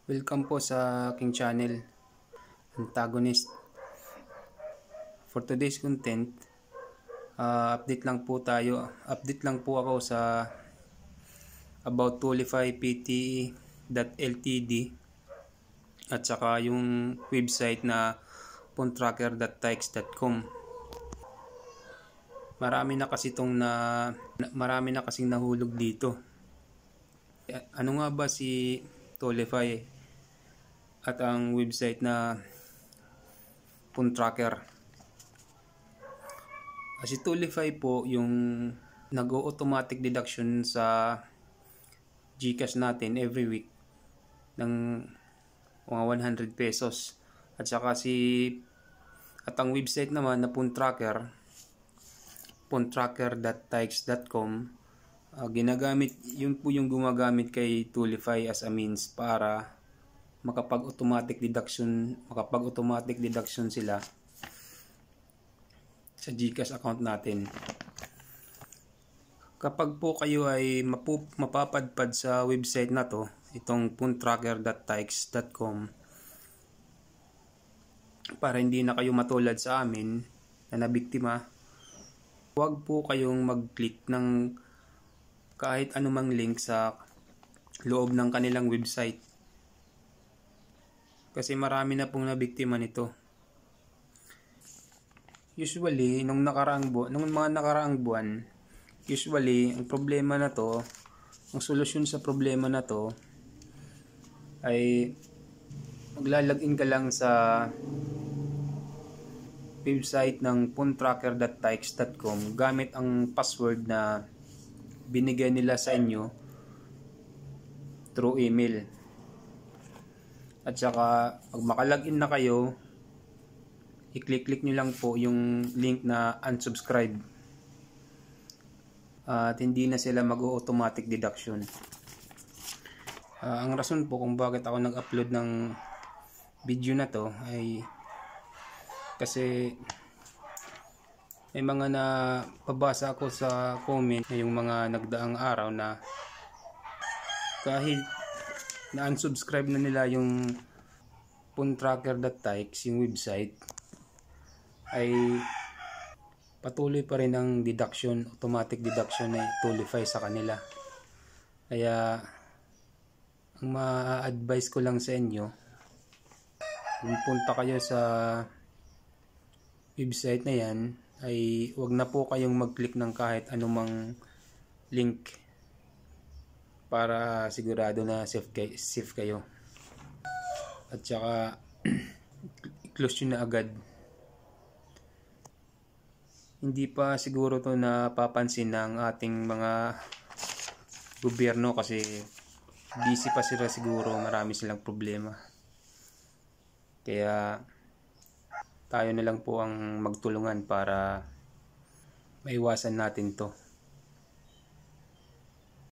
Welcome po sa aking channel, Antagonist. For today's content, update lang po tayo. Update lang po ako sa about Toolify PTE.ltd at saka yung website na phonetracker.tix.com. Marami na kasing nahulog dito. Ano nga ba si Toolify at ang website na Phone Tracker? Si Toolify po yung nag-automatic deduction sa GCash natin every week ng mga 100 pesos. At saka ang website naman na Phone Tracker, phonetracker.tix.com, ginagamit, yun po yung gumagamit kay Toolify as a means para makapag-automatic deduction sila sa GCash account natin. Kapag po kayo ay mapapadpad sa website na to, itong phonetracker.tix.com, para hindi na kayo matulad sa amin na nabiktima, huwag po kayong mag-click ng kahit anumang link sa loob ng kanilang website. Kasi marami na pong nabiktima nito. Usually, nung mga nakaraang buwan, usually, ang solusyon sa problema na to ay maglalagin ka lang sa website ng phonetracker.tix.com gamit ang password na binigay nila sa inyo through email. At saka pag makalagin na kayo, i-click nyo lang po yung link na unsubscribe at hindi na sila mag-automatic deduction. Ang rason po kung bakit ako nag-upload ng video na to ay kasi may mga napabasa ako sa comment na yung mga nagdaang araw na kahit na-unsubscribe na nila yung phonetracker.tix, yung website, ay patuloy pa rin ang automatic deduction na Toolify sa kanila. Kaya ang ma-advise ko lang sa inyo, kung punta kayo sa website na yan, ay wag na po kayong mag-click ng kahit anumang link para sigurado na safe kayo. At saka i-close nyo na agad. Hindi pa siguro to napapansin ng ating mga gobyerno kasi busy pa sila siguro, marami silang problema. Kaya tayo na lang po ang magtulungan para maiwasan natin to.